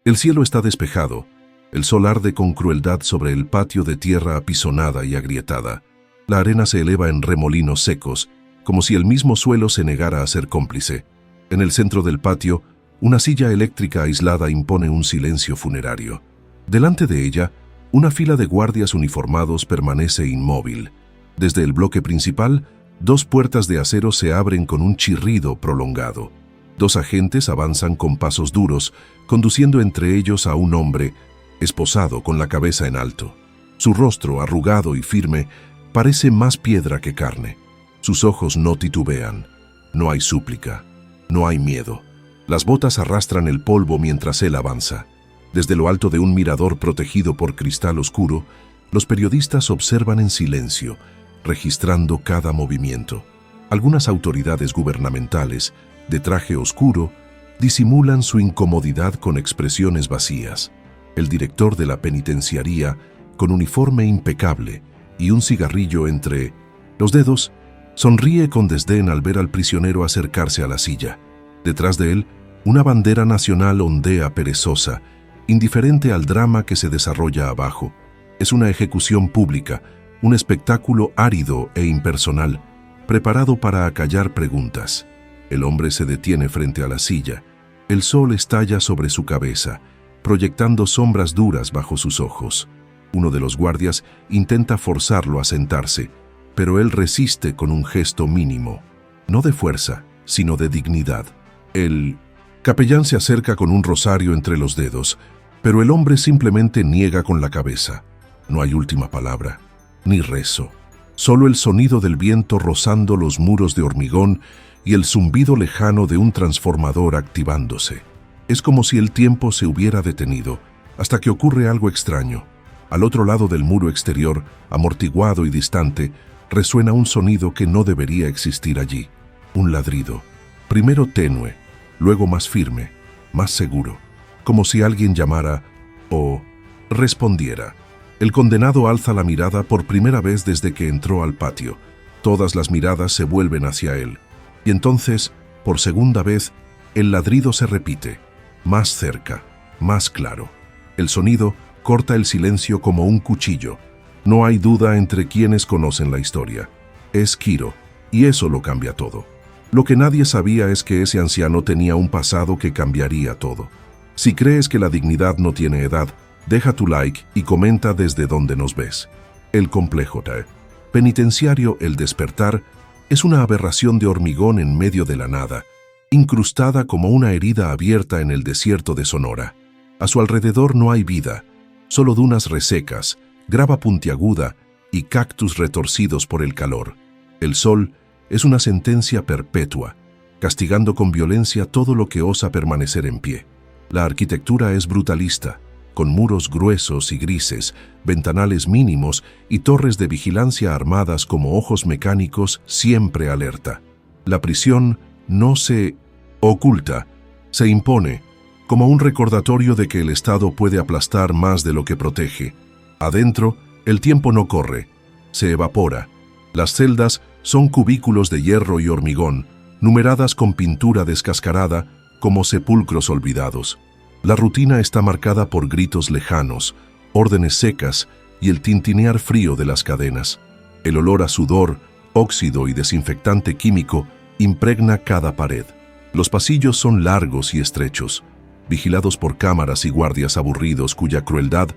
El cielo está despejado. El sol arde con crueldad sobre el patio de tierra apisonada y agrietada. La arena se eleva en remolinos secos, como si el mismo suelo se negara a ser cómplice. En el centro del patio, una silla eléctrica aislada impone un silencio funerario. Delante de ella, una fila de guardias uniformados permanece inmóvil. Desde el bloque principal, dos puertas de acero se abren con un chirrido prolongado. Dos agentes avanzan con pasos duros, conduciendo entre ellos a un hombre, esposado con la cabeza en alto. Su rostro, arrugado y firme, parece más piedra que carne. Sus ojos no titubean. No hay súplica. No hay miedo. Las botas arrastran el polvo mientras él avanza. Desde lo alto de un mirador protegido por cristal oscuro, los periodistas observan en silencio, registrando cada movimiento. Algunas autoridades gubernamentales, de traje oscuro, disimulan su incomodidad con expresiones vacías. El director de la penitenciaría, con uniforme impecable y un cigarrillo entre los dedos, sonríe con desdén al ver al prisionero acercarse a la silla. Detrás de él, una bandera nacional ondea perezosa, indiferente al drama que se desarrolla abajo. Es una ejecución pública, un espectáculo árido e impersonal, preparado para acallar preguntas. El hombre se detiene frente a la silla. El sol estalla sobre su cabeza, proyectando sombras duras bajo sus ojos. Uno de los guardias intenta forzarlo a sentarse, pero él resiste con un gesto mínimo, no de fuerza, sino de dignidad. El capellán se acerca con un rosario entre los dedos, pero el hombre simplemente niega con la cabeza. No hay última palabra, ni rezo. Solo el sonido del viento rozando los muros de hormigón y el zumbido lejano de un transformador activándose. Es como si el tiempo se hubiera detenido, hasta que ocurre algo extraño. Al otro lado del muro exterior, amortiguado y distante, resuena un sonido que no debería existir allí. Un ladrido, primero tenue, luego más firme, más seguro, como si alguien llamara o respondiera. El condenado alza la mirada por primera vez desde que entró al patio. Todas las miradas se vuelven hacia él. Y entonces, por segunda vez, el ladrido se repite, más cerca, más claro. El sonido corta el silencio como un cuchillo. No hay duda entre quienes conocen la historia. Es Quiro, y eso lo cambia todo. Lo que nadie sabía es que ese anciano tenía un pasado que cambiaría todo. Si crees que la dignidad no tiene edad, deja tu like y comenta desde donde nos ves. El complejo penitenciario El Despertar es una aberración de hormigón en medio de la nada, incrustada como una herida abierta en el desierto de Sonora. A su alrededor no hay vida, solo dunas resecas, grava puntiaguda y cactus retorcidos por el calor. El sol es una sentencia perpetua, castigando con violencia todo lo que osa permanecer en pie. La arquitectura es brutalista, con muros gruesos y grises, ventanales mínimos y torres de vigilancia armadas como ojos mecánicos siempre alerta. La prisión no se oculta, se impone, como un recordatorio de que el Estado puede aplastar más de lo que protege. Adentro, el tiempo no corre, se evapora. Las celdas son cubículos de hierro y hormigón, numeradas con pintura descascarada como sepulcros olvidados. La rutina está marcada por gritos lejanos, órdenes secas y el tintinear frío de las cadenas. El olor a sudor, óxido y desinfectante químico impregna cada pared. Los pasillos son largos y estrechos, vigilados por cámaras y guardias aburridos cuya crueldad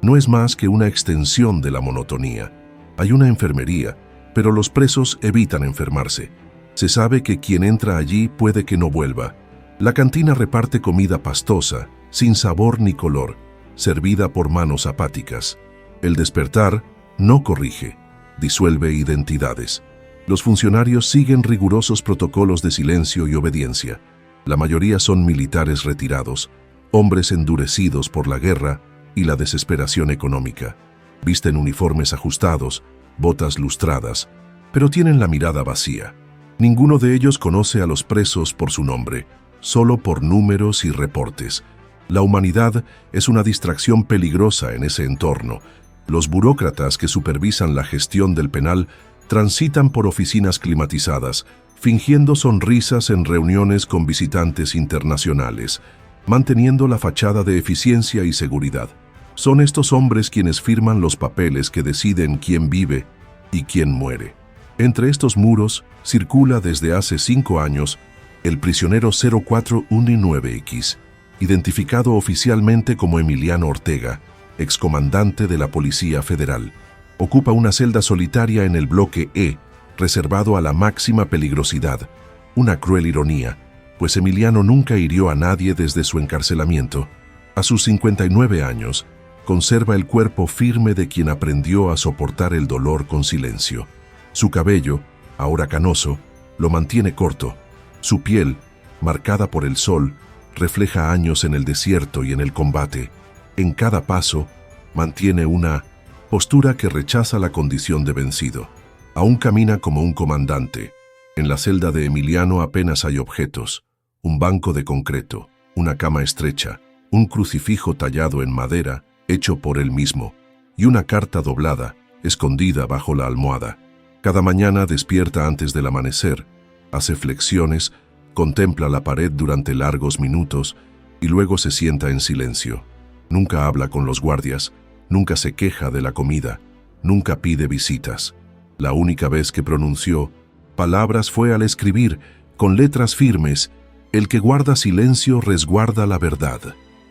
no es más que una extensión de la monotonía. Hay una enfermería, pero los presos evitan enfermarse. Se sabe que quien entra allí puede que no vuelva. La cantina reparte comida pastosa, sin sabor ni color, servida por manos apáticas. El Despertar no corrige, disuelve identidades. Los funcionarios siguen rigurosos protocolos de silencio y obediencia. La mayoría son militares retirados, hombres endurecidos por la guerra y la desesperación económica. Visten uniformes ajustados, botas lustradas, pero tienen la mirada vacía. Ninguno de ellos conoce a los presos por su nombre, solo por números y reportes. La humanidad es una distracción peligrosa en ese entorno. Los burócratas que supervisan la gestión del penal transitan por oficinas climatizadas, fingiendo sonrisas en reuniones con visitantes internacionales. manteniendo la fachada de eficiencia y seguridad. Son estos hombres quienes firman los papeles que deciden quién vive y quién muere. Entre estos muros circula desde hace 5 años el prisionero 0419X, identificado oficialmente como Emiliano Ortega, excomandante de la Policía Federal. Ocupa una celda solitaria en el bloque E, reservado a la máxima peligrosidad. Una cruel ironía, pues Emiliano nunca hirió a nadie desde su encarcelamiento. A sus 59 años, conserva el cuerpo firme de quien aprendió a soportar el dolor con silencio. Su cabello, ahora canoso, lo mantiene corto. Su piel, marcada por el sol, refleja años en el desierto y en el combate. En cada paso, mantiene una postura que rechaza la condición de vencido. Aún camina como un comandante. En la celda de Emiliano apenas hay objetos. Un banco de concreto, una cama estrecha, un crucifijo tallado en madera, hecho por él mismo, y una carta doblada, escondida bajo la almohada. Cada mañana despierta antes del amanecer, hace flexiones, contempla la pared durante largos minutos y luego se sienta en silencio. Nunca habla con los guardias, nunca se queja de la comida, nunca pide visitas. La única vez que pronunció palabras fue al escribir, con letras firmes, «El que guarda silencio resguarda la verdad».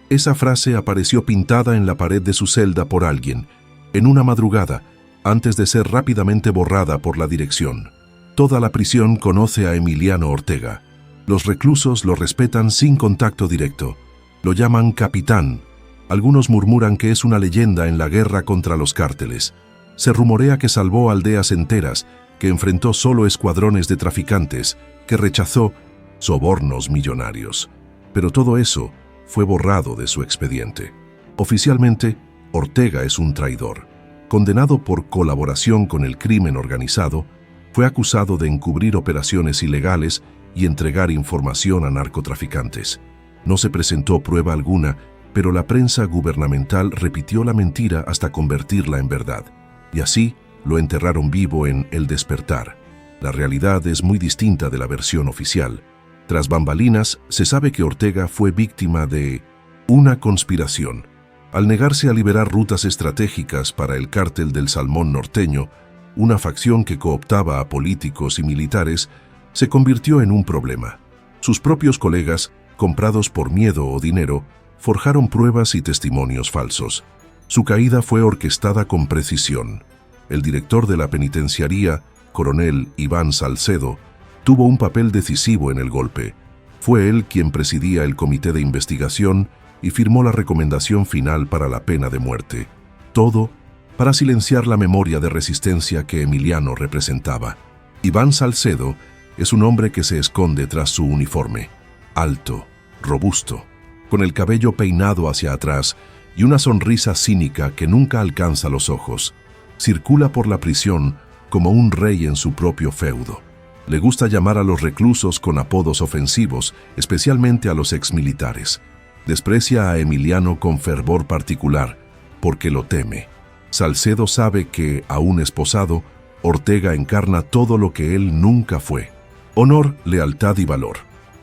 Esa frase apareció pintada en la pared de su celda por alguien, en una madrugada, antes de ser rápidamente borrada por la dirección. Toda la prisión conoce a Emiliano Ortega. Los reclusos lo respetan sin contacto directo. Lo llaman capitán. Algunos murmuran que es una leyenda en la guerra contra los cárteles. Se rumorea que salvó aldeas enteras, que enfrentó solo escuadrones de traficantes, que rechazó sobornos millonarios. Pero todo eso fue borrado de su expediente. Oficialmente, Ortega es un traidor. Condenado por colaboración con el crimen organizado, fue acusado de encubrir operaciones ilegales y entregar información a narcotraficantes. No se presentó prueba alguna, pero la prensa gubernamental repitió la mentira hasta convertirla en verdad. Y así lo enterraron vivo en El Despertar. La realidad es muy distinta de la versión oficial. Tras bambalinas, se sabe que Ortega fue víctima de una conspiración. Al negarse a liberar rutas estratégicas para el cártel del Salmón Norteño, una facción que cooptaba a políticos y militares, se convirtió en un problema. Sus propios colegas, comprados por miedo o dinero, forjaron pruebas y testimonios falsos. Su caída fue orquestada con precisión. El director de la penitenciaría, coronel Iván Salcedo, tuvo un papel decisivo en el golpe. Fue él quien presidía el comité de investigación y firmó la recomendación final para la pena de muerte. Todo para silenciar la memoria de resistencia que Emiliano representaba. Iván Salcedo es un hombre que se esconde tras su uniforme. Alto, robusto, con el cabello peinado hacia atrás y una sonrisa cínica que nunca alcanza los ojos. Circula por la prisión como un rey en su propio feudo. Le gusta llamar a los reclusos con apodos ofensivos, especialmente a los exmilitares. Desprecia a Emiliano con fervor particular, porque lo teme. Salcedo sabe que, aún esposado, Ortega encarna todo lo que él nunca fue: honor, lealtad y valor.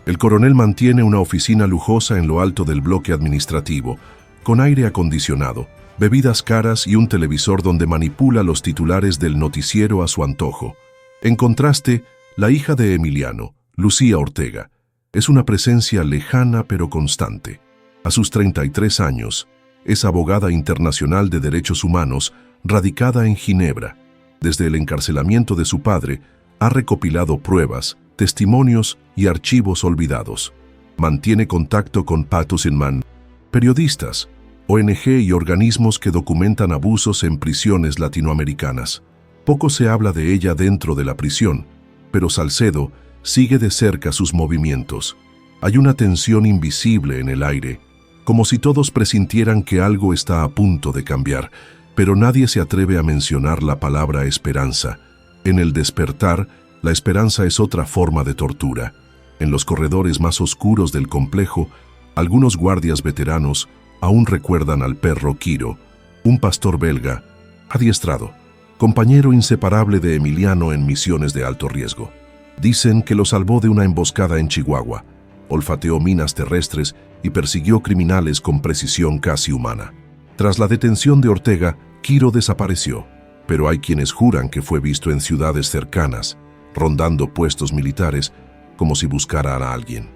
El coronel mantiene una oficina lujosa en lo alto del bloque administrativo, con aire acondicionado, bebidas caras y un televisor donde manipula los titulares del noticiero a su antojo. En contraste, la hija de Emiliano, Lucía Ortega, es una presencia lejana pero constante. A sus 33 años, es abogada internacional de derechos humanos, radicada en Ginebra. Desde el encarcelamiento de su padre, ha recopilado pruebas, testimonios y archivos olvidados. Mantiene contacto con Patus Inman, periodistas, ONG y organismos que documentan abusos en prisiones latinoamericanas. Poco se habla de ella dentro de la prisión, pero Salcedo sigue de cerca sus movimientos. Hay una tensión invisible en el aire, como si todos presintieran que algo está a punto de cambiar, pero nadie se atreve a mencionar la palabra esperanza. En El Despertar, la esperanza es otra forma de tortura. En los corredores más oscuros del complejo, algunos guardias veteranos aún recuerdan al perro Quiro, un pastor belga, adiestrado, compañero inseparable de Emiliano en misiones de alto riesgo. Dicen que lo salvó de una emboscada en Chihuahua, olfateó minas terrestres y persiguió criminales con precisión casi humana. Tras la detención de Ortega, Quiro desapareció, pero hay quienes juran que fue visto en ciudades cercanas, rondando puestos militares como si buscara a alguien.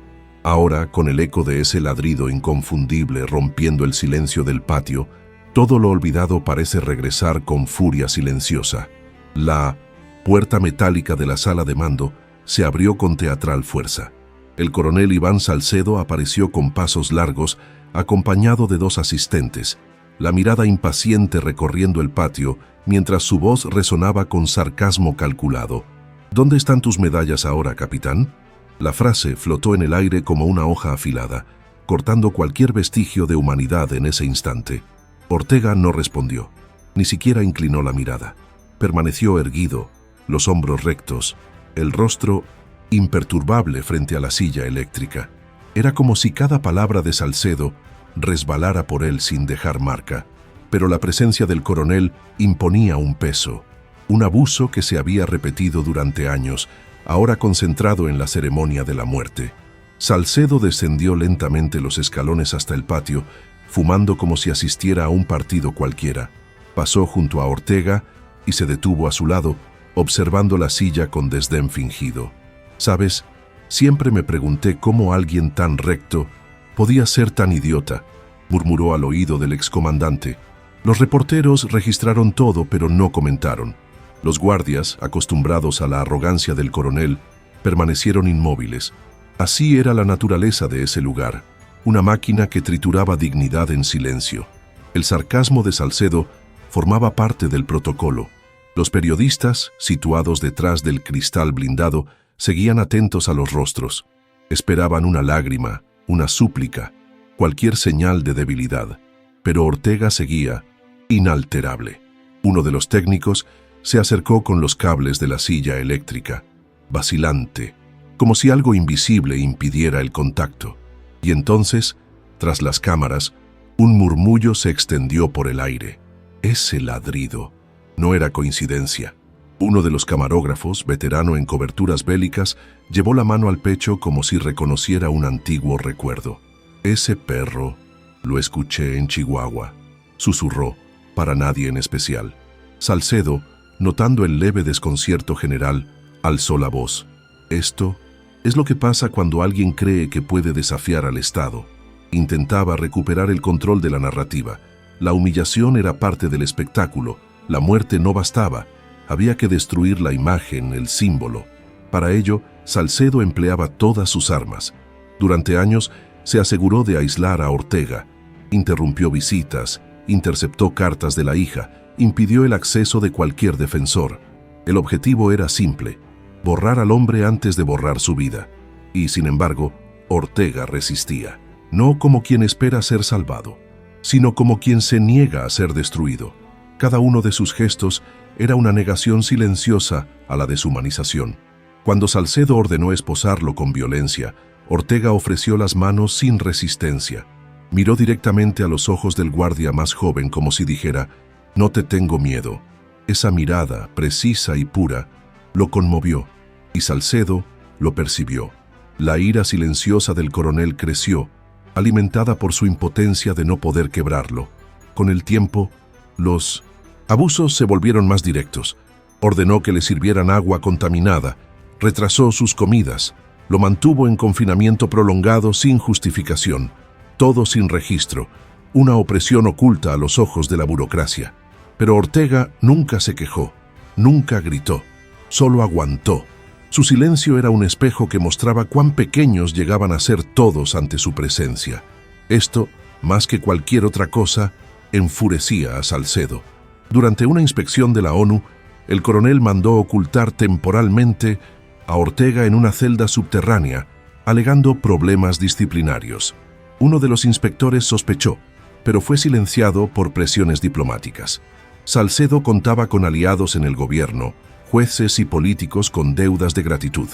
Ahora, con el eco de ese ladrido inconfundible rompiendo el silencio del patio, todo lo olvidado parece regresar con furia silenciosa. La puerta metálica de la sala de mando se abrió con teatral fuerza. El coronel Iván Salcedo apareció con pasos largos, acompañado de 2 asistentes, la mirada impaciente recorriendo el patio, mientras su voz resonaba con sarcasmo calculado. «¿Dónde están tus medallas ahora, capitán?». La frase flotó en el aire como una hoja afilada, cortando cualquier vestigio de humanidad en ese instante. Ortega no respondió, ni siquiera inclinó la mirada. Permaneció erguido, los hombros rectos, el rostro imperturbable frente a la silla eléctrica. Era como si cada palabra de Salcedo resbalara por él sin dejar marca, pero la presencia del coronel imponía un peso, un abuso que se había repetido durante años, ahora concentrado en la ceremonia de la muerte. Salcedo descendió lentamente los escalones hasta el patio, fumando como si asistiera a un partido cualquiera. Pasó junto a Ortega y se detuvo a su lado, observando la silla con desdén fingido. «¿Sabes? Siempre me pregunté cómo alguien tan recto podía ser tan idiota», murmuró al oído del excomandante. Los reporteros registraron todo, pero no comentaron. Los guardias, acostumbrados a la arrogancia del coronel, permanecieron inmóviles. Así era la naturaleza de ese lugar, una máquina que trituraba dignidad en silencio. El sarcasmo de Salcedo formaba parte del protocolo. Los periodistas, situados detrás del cristal blindado, seguían atentos a los rostros. Esperaban una lágrima, una súplica, cualquier señal de debilidad. Pero Ortega seguía, inalterable. Uno de los técnicos se acercó con los cables de la silla eléctrica, vacilante, como si algo invisible impidiera el contacto. Y entonces, tras las cámaras, un murmullo se extendió por el aire. Ese ladrido no era coincidencia. Uno de los camarógrafos, veterano en coberturas bélicas, llevó la mano al pecho como si reconociera un antiguo recuerdo. «Ese perro, lo escuché en Chihuahua», susurró, para nadie en especial. Salcedo, notando el leve desconcierto general, alzó la voz. «Esto es lo que pasa cuando alguien cree que puede desafiar al Estado». Intentaba recuperar el control de la narrativa. La humillación era parte del espectáculo. La muerte no bastaba. Había que destruir la imagen, el símbolo. Para ello, Salcedo empleaba todas sus armas. Durante años, se aseguró de aislar a Ortega. Interrumpió visitas, interceptó cartas de la hija, impidió el acceso de cualquier defensor. El objetivo era simple: borrar al hombre antes de borrar su vida. Y, sin embargo, Ortega resistía. No como quien espera ser salvado, sino como quien se niega a ser destruido. Cada uno de sus gestos era una negación silenciosa a la deshumanización. Cuando Salcedo ordenó esposarlo con violencia, Ortega ofreció las manos sin resistencia. Miró directamente a los ojos del guardia más joven como si dijera: «No te tengo miedo». Esa mirada, precisa y pura, lo conmovió, y Salcedo lo percibió. La ira silenciosa del coronel creció, alimentada por su impotencia de no poder quebrarlo. Con el tiempo, los abusos se volvieron más directos. Ordenó que le sirvieran agua contaminada, retrasó sus comidas, lo mantuvo en confinamiento prolongado sin justificación, todo sin registro, una opresión oculta a los ojos de la burocracia. Pero Ortega nunca se quejó, nunca gritó, solo aguantó. Su silencio era un espejo que mostraba cuán pequeños llegaban a ser todos ante su presencia. Esto, más que cualquier otra cosa, enfurecía a Salcedo. Durante una inspección de la ONU, el coronel mandó ocultar temporalmente a Ortega en una celda subterránea, alegando problemas disciplinarios. Uno de los inspectores sospechó, pero fue silenciado por presiones diplomáticas. Salcedo contaba con aliados en el gobierno, jueces y políticos con deudas de gratitud.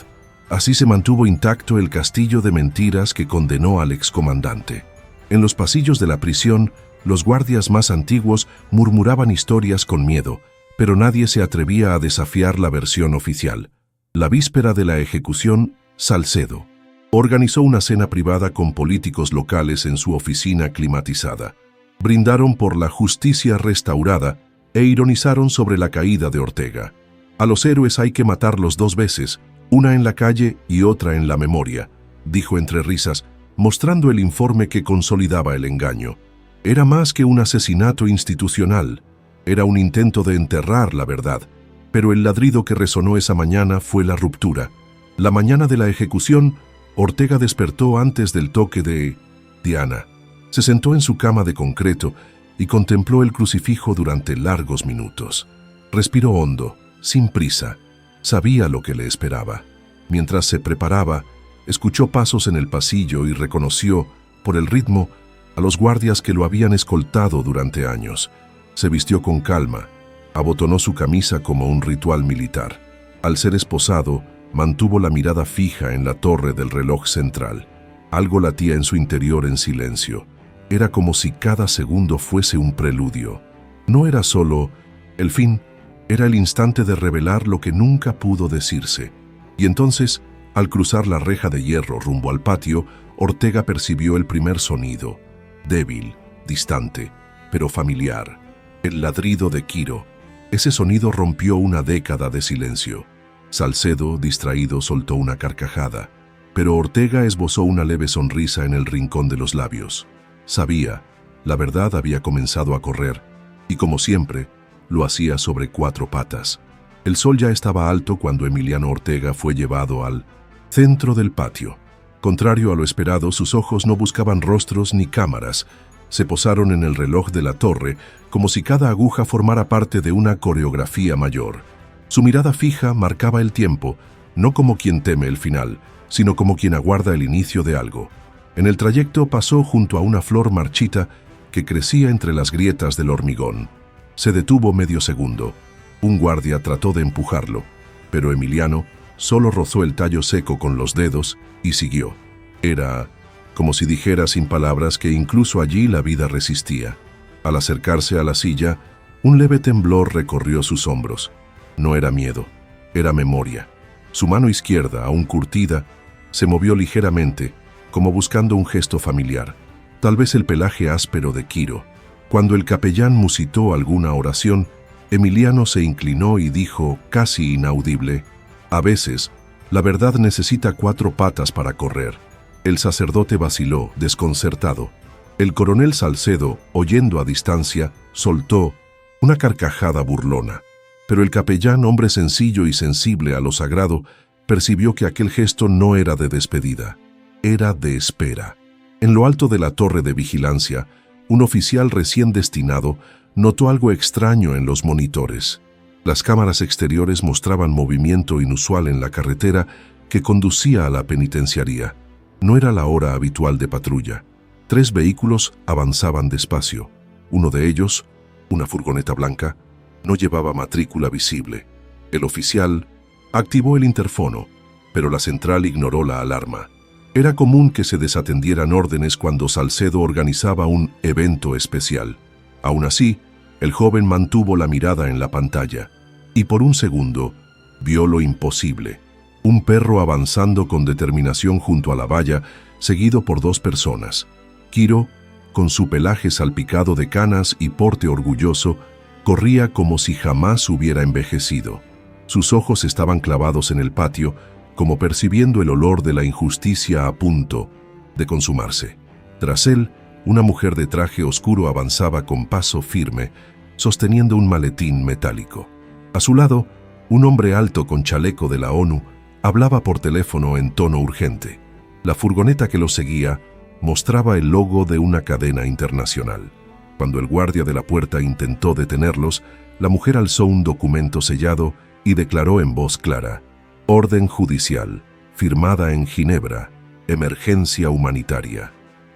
Así se mantuvo intacto el castillo de mentiras que condenó al excomandante. En los pasillos de la prisión, los guardias más antiguos murmuraban historias con miedo, pero nadie se atrevía a desafiar la versión oficial. La víspera de la ejecución, Salcedo, Organizó una cena privada con políticos locales en su oficina climatizada. Brindaron por la justicia restaurada e ironizaron sobre la caída de Ortega. A los héroes hay que matarlos 2 veces, una en la calle y otra en la memoria, dijo entre risas, mostrando el informe que consolidaba el engaño. Era más que un asesinato institucional, era un intento de enterrar la verdad, pero el ladrido que resonó esa mañana fue la ruptura. La mañana de la ejecución, Ortega despertó antes del toque de Diana. Se sentó en su cama de concreto y contempló el crucifijo durante largos minutos. Respiró hondo, sin prisa. Sabía lo que le esperaba. Mientras se preparaba, escuchó pasos en el pasillo y reconoció, por el ritmo, a los guardias que lo habían escoltado durante años. Se vistió con calma, abotonó su camisa como un ritual militar. Al ser esposado, mantuvo la mirada fija en la torre del reloj central. Algo latía en su interior en silencio. Era como si cada segundo fuese un preludio. No era solo el fin, era el instante de revelar lo que nunca pudo decirse. Y entonces, al cruzar la reja de hierro rumbo al patio, Ortega percibió el primer sonido, débil, distante, pero familiar. El ladrido de Quiro. Ese sonido rompió una década de silencio. Salcedo, distraído, soltó una carcajada, pero Ortega esbozó una leve sonrisa en el rincón de los labios. Sabía, la verdad había comenzado a correr, y como siempre, lo hacía sobre 4 patas. El sol ya estaba alto cuando Emiliano Ortega fue llevado al centro del patio. Contrario a lo esperado, sus ojos no buscaban rostros ni cámaras. Se posaron en el reloj de la torre, como si cada aguja formara parte de una coreografía mayor. Su mirada fija marcaba el tiempo, no como quien teme el final, sino como quien aguarda el inicio de algo. En el trayecto pasó junto a una flor marchita que crecía entre las grietas del hormigón. Se detuvo medio segundo. Un guardia trató de empujarlo, pero Emiliano solo rozó el tallo seco con los dedos y siguió. Era como si dijera sin palabras que incluso allí la vida resistía. Al acercarse a la silla, un leve temblor recorrió sus hombros. No era miedo, era memoria. Su mano izquierda, aún curtida, se movió ligeramente, como buscando un gesto familiar, tal vez el pelaje áspero de Quiro. Cuando el capellán musitó alguna oración, Emiliano se inclinó y dijo, casi inaudible, «A veces, la verdad necesita 4 patas para correr». El sacerdote vaciló, desconcertado. El coronel Salcedo, oyendo a distancia, soltó una carcajada burlona. Pero el capellán, hombre sencillo y sensible a lo sagrado, percibió que aquel gesto no era de despedida, era de espera. En lo alto de la torre de vigilancia, un oficial recién destinado notó algo extraño en los monitores. Las cámaras exteriores mostraban movimiento inusual en la carretera que conducía a la penitenciaría. No era la hora habitual de patrulla. 3 vehículos avanzaban despacio. Uno de ellos, una furgoneta blanca, no llevaba matrícula visible. El oficial activó el interfono, pero la central ignoró la alarma. Era común que se desatendieran órdenes cuando Salcedo organizaba un evento especial. Aún así, el joven mantuvo la mirada en la pantalla, y por un segundo vio lo imposible. Un perro avanzando con determinación junto a la valla, seguido por 2 personas. Quiro, con su pelaje salpicado de canas y porte orgulloso, corría como si jamás hubiera envejecido. Sus ojos estaban clavados en el patio, como percibiendo el olor de la injusticia a punto de consumarse. Tras él, una mujer de traje oscuro avanzaba con paso firme, sosteniendo un maletín metálico. A su lado, un hombre alto con chaleco de la ONU hablaba por teléfono en tono urgente. La furgoneta que los seguía mostraba el logo de una cadena internacional. Cuando el guardia de la puerta intentó detenerlos, la mujer alzó un documento sellado y declaró en voz clara: «Orden judicial, firmada en Ginebra, emergencia humanitaria».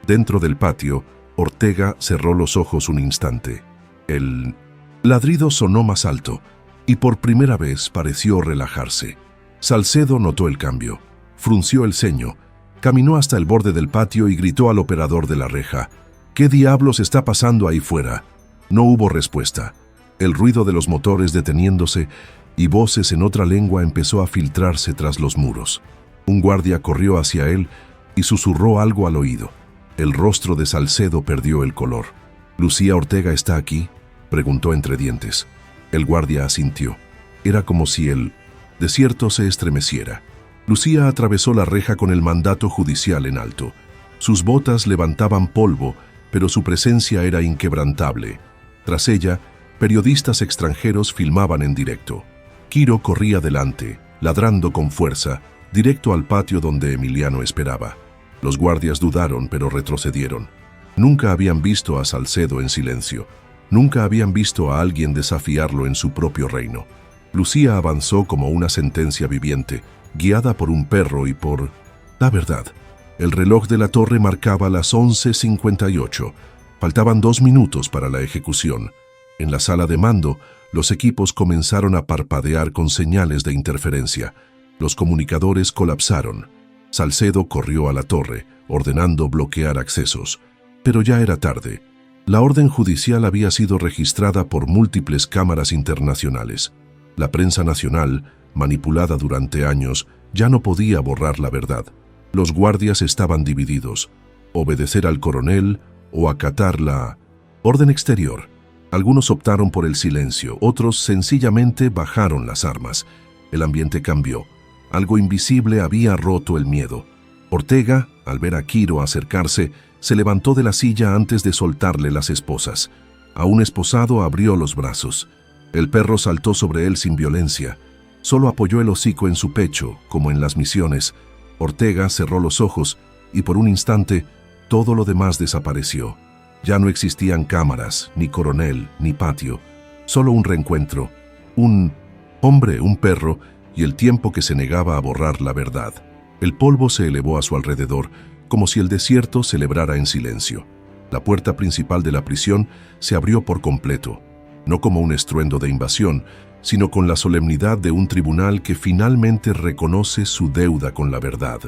Dentro del patio, Ortega cerró los ojos un instante. El ladrido sonó más alto y por primera vez pareció relajarse. Salcedo notó el cambio, frunció el ceño, caminó hasta el borde del patio y gritó al operador de la reja: «¿Qué diablos está pasando ahí fuera?». No hubo respuesta. El ruido de los motores deteniéndose y voces en otra lengua empezó a filtrarse tras los muros. Un guardia corrió hacia él y susurró algo al oído. El rostro de Salcedo perdió el color. «¿Lucía Ortega está aquí?», preguntó entre dientes. El guardia asintió. Era como si el desierto se estremeciera. Lucía atravesó la reja con el mandato judicial en alto. Sus botas levantaban polvo, pero su presencia era inquebrantable. Tras ella, periodistas extranjeros filmaban en directo. Quiro corría delante, ladrando con fuerza, directo al patio donde Emiliano esperaba. Los guardias dudaron, pero retrocedieron. Nunca habían visto a Salcedo en silencio. Nunca habían visto a alguien desafiarlo en su propio reino. Lucía avanzó como una sentencia viviente, guiada por un perro y por la verdad. El reloj de la torre marcaba las 11:58. Faltaban 2 minutos para la ejecución. En la sala de mando, los equipos comenzaron a parpadear con señales de interferencia. Los comunicadores colapsaron. Salcedo corrió a la torre, ordenando bloquear accesos. Pero ya era tarde. La orden judicial había sido registrada por múltiples cámaras internacionales. La prensa nacional, manipulada durante años, ya no podía borrar la verdad. Los guardias estaban divididos: obedecer al coronel o acatar la orden exterior. Algunos optaron por el silencio, otros sencillamente bajaron las armas. El ambiente cambió. Algo invisible había roto el miedo. Ortega, al ver a Quiro acercarse, se levantó de la silla antes de soltarle las esposas. Aún esposado, abrió los brazos. El perro saltó sobre él sin violencia. Solo apoyó el hocico en su pecho, como en las misiones. Ortega cerró los ojos y por un instante todo lo demás desapareció. Ya no existían cámaras, ni coronel, ni patio. Solo un reencuentro. Un hombre, un perro y el tiempo que se negaba a borrar la verdad. El polvo se elevó a su alrededor, como si el desierto celebrara en silencio. La puerta principal de la prisión se abrió por completo, no como un estruendo de invasión, sino con la solemnidad de un tribunal que finalmente reconoce su deuda con la verdad.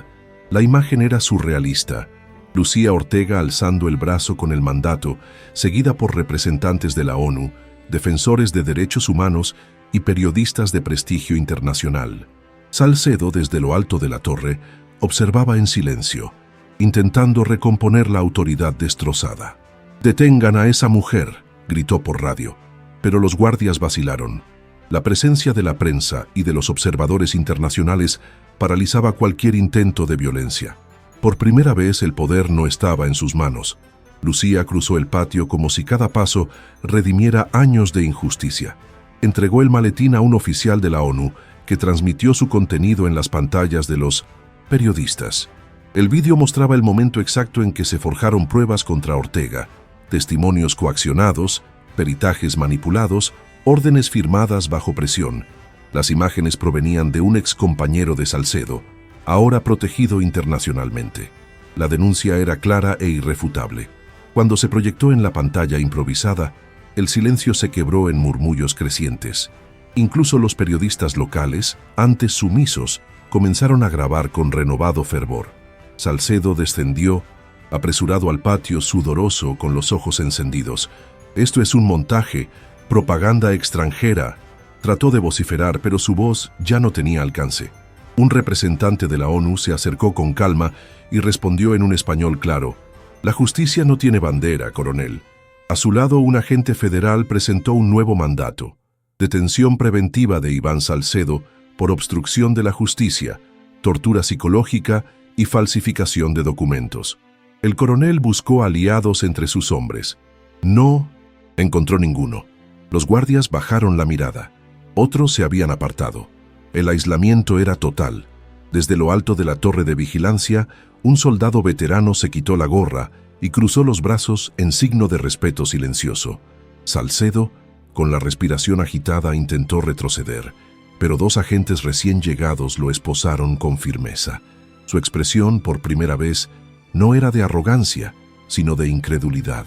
La imagen era surrealista. Lucía Ortega alzando el brazo con el mandato, seguida por representantes de la ONU, defensores de derechos humanos y periodistas de prestigio internacional. Salcedo, desde lo alto de la torre, observaba en silencio, intentando recomponer la autoridad destrozada. «Detengan a esa mujer», gritó por radio, pero los guardias vacilaron. La presencia de la prensa y de los observadores internacionales paralizaba cualquier intento de violencia. Por primera vez el poder no estaba en sus manos. Lucía cruzó el patio como si cada paso redimiera años de injusticia. Entregó el maletín a un oficial de la ONU que transmitió su contenido en las pantallas de los periodistas. El vídeo mostraba el momento exacto en que se forjaron pruebas contra Ortega, testimonios coaccionados, peritajes manipulados, órdenes firmadas bajo presión. Las imágenes provenían de un excompañero de Salcedo, ahora protegido internacionalmente. La denuncia era clara e irrefutable. Cuando se proyectó en la pantalla improvisada, el silencio se quebró en murmullos crecientes. Incluso los periodistas locales, antes sumisos, comenzaron a grabar con renovado fervor. Salcedo descendió, apresurado al patio, sudoroso, con los ojos encendidos. «Esto es un montaje, propaganda extranjera», trató de vociferar, pero su voz ya no tenía alcance. Un representante de la ONU se acercó con calma y respondió en un español claro: «La justicia no tiene bandera, coronel». A su lado, un agente federal presentó un nuevo mandato: detención preventiva de Iván Salcedo por obstrucción de la justicia, tortura psicológica y falsificación de documentos. El coronel buscó aliados entre sus hombres. No encontró ninguno. Los guardias bajaron la mirada. Otros se habían apartado. El aislamiento era total. Desde lo alto de la torre de vigilancia, un soldado veterano se quitó la gorra y cruzó los brazos en signo de respeto silencioso. Salcedo, con la respiración agitada, intentó retroceder, pero 2 agentes recién llegados lo esposaron con firmeza. Su expresión, por primera vez, no era de arrogancia, sino de incredulidad.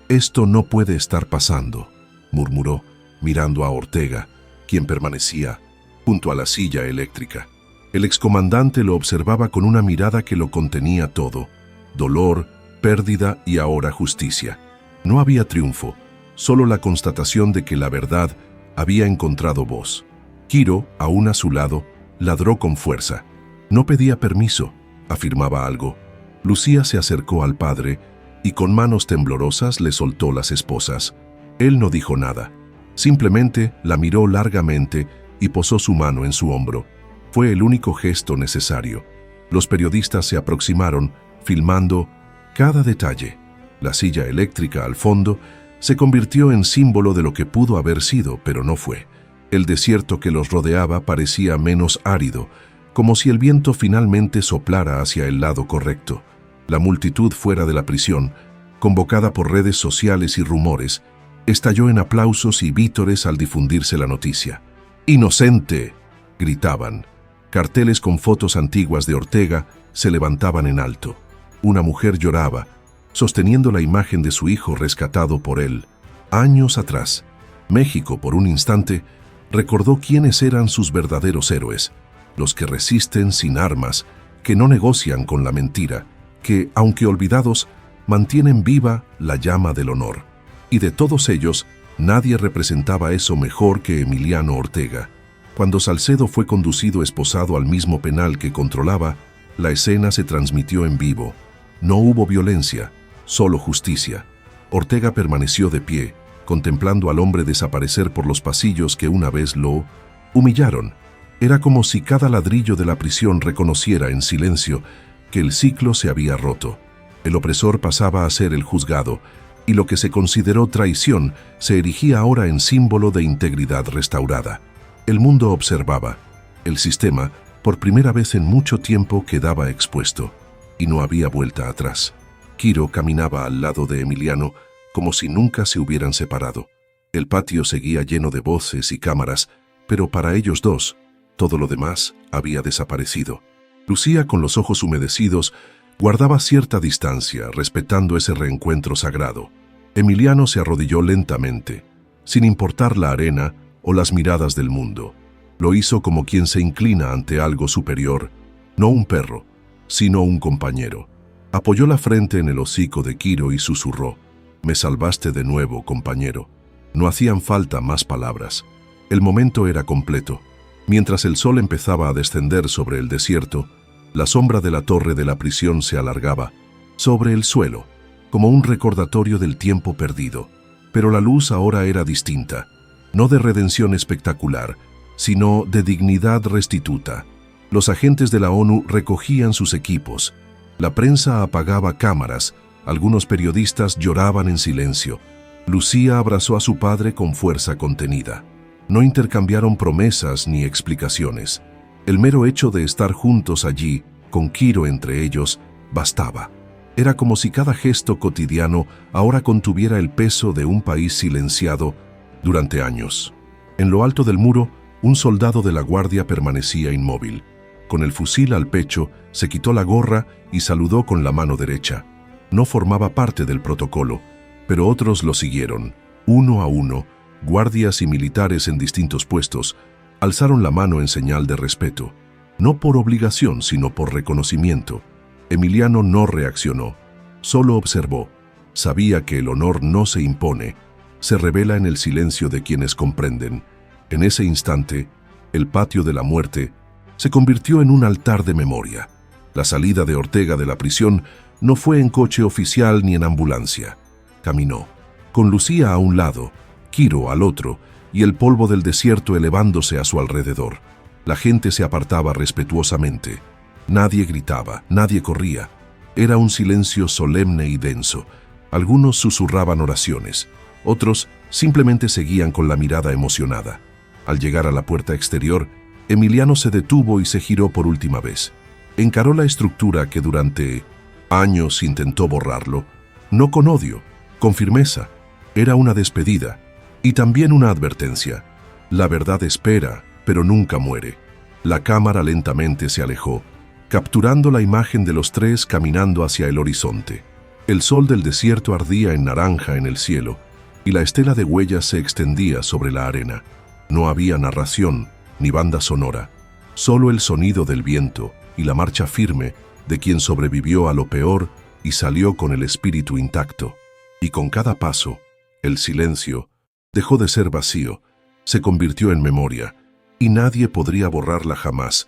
«Esto no puede estar pasando», murmuró, mirando a Ortega, quien permanecía junto a la silla eléctrica. El excomandante lo observaba con una mirada que lo contenía todo: dolor, pérdida y ahora justicia. No había triunfo, solo la constatación de que la verdad había encontrado voz. Quiro, aún a su lado, ladró con fuerza. No pedía permiso, afirmaba algo. Lucía se acercó al padre y con manos temblorosas le soltó las esposas. Él no dijo nada. Simplemente la miró largamente y posó su mano en su hombro. Fue el único gesto necesario. Los periodistas se aproximaron, filmando cada detalle. La silla eléctrica al fondo se convirtió en símbolo de lo que pudo haber sido, pero no fue. El desierto que los rodeaba parecía menos árido, como si el viento finalmente soplara hacia el lado correcto. La multitud fuera de la prisión, convocada por redes sociales y rumores, estalló en aplausos y vítores al difundirse la noticia. ¡Inocente!, gritaban. Carteles con fotos antiguas de Ortega se levantaban en alto. Una mujer lloraba, sosteniendo la imagen de su hijo rescatado por él. Años atrás, México, por un instante, recordó quiénes eran sus verdaderos héroes, los que resisten sin armas, que no negocian con la mentira, que, aunque olvidados, mantienen viva la llama del honor. Y de todos ellos, nadie representaba eso mejor que Emiliano Ortega. Cuando Salcedo fue conducido esposado al mismo penal que controlaba, la escena se transmitió en vivo. No hubo violencia, solo justicia. Ortega permaneció de pie, contemplando al hombre desaparecer por los pasillos que una vez lo humillaron. Era como si cada ladrillo de la prisión reconociera en silencio que el ciclo se había roto. El opresor pasaba a ser el juzgado, y lo que se consideró traición se erigía ahora en símbolo de integridad restaurada. El mundo observaba. El sistema, por primera vez en mucho tiempo, quedaba expuesto, y no había vuelta atrás. Quiro caminaba al lado de Emiliano como si nunca se hubieran separado. El patio seguía lleno de voces y cámaras, pero para ellos dos, todo lo demás había desaparecido. Lucía, con los ojos humedecidos, guardaba cierta distancia, respetando ese reencuentro sagrado. Emiliano se arrodilló lentamente, sin importar la arena o las miradas del mundo. Lo hizo como quien se inclina ante algo superior, no un perro, sino un compañero. Apoyó la frente en el hocico de Quiro y susurró: «Me salvaste de nuevo, compañero». No hacían falta más palabras. El momento era completo. Mientras el sol empezaba a descender sobre el desierto, la sombra de la torre de la prisión se alargaba sobre el suelo, como un recordatorio del tiempo perdido. Pero la luz ahora era distinta, no de redención espectacular, sino de dignidad restituta. Los agentes de la ONU recogían sus equipos, la prensa apagaba cámaras, algunos periodistas lloraban en silencio. Lucía abrazó a su padre con fuerza contenida. No intercambiaron promesas ni explicaciones. El mero hecho de estar juntos allí, con Quiro entre ellos, bastaba. Era como si cada gesto cotidiano ahora contuviera el peso de un país silenciado durante años. En lo alto del muro, un soldado de la guardia permanecía inmóvil. Con el fusil al pecho, se quitó la gorra y saludó con la mano derecha. No formaba parte del protocolo, pero otros lo siguieron. Uno a uno, guardias y militares en distintos puestos alzaron la mano en señal de respeto. No por obligación, sino por reconocimiento. Emiliano no reaccionó, solo observó. Sabía que el honor no se impone, se revela en el silencio de quienes comprenden. En ese instante, el patio de la muerte se convirtió en un altar de memoria. La salida de Ortega de la prisión no fue en coche oficial ni en ambulancia. Caminó, con Lucía a un lado, Quiro al otro, y el polvo del desierto elevándose a su alrededor. La gente se apartaba respetuosamente. Nadie gritaba, nadie corría. Era un silencio solemne y denso. Algunos susurraban oraciones, otros simplemente seguían con la mirada emocionada. Al llegar a la puerta exterior, Emiliano se detuvo y se giró por última vez. Encaró la estructura que durante años intentó borrarlo, no con odio, con firmeza. Era una despedida y también una advertencia. La verdad espera, pero nunca muere. La cámara lentamente se alejó, capturando la imagen de los tres caminando hacia el horizonte. El sol del desierto ardía en naranja en el cielo y la estela de huellas se extendía sobre la arena. No había narración ni banda sonora, solo el sonido del viento y la marcha firme de quien sobrevivió a lo peor y salió con el espíritu intacto. Y con cada paso, el silencio dejó de ser vacío, se convirtió en memoria, y nadie podría borrarla jamás,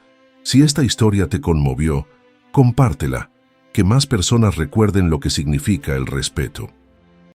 Si esta historia te conmovió, compártela, que más personas recuerden lo que significa el respeto.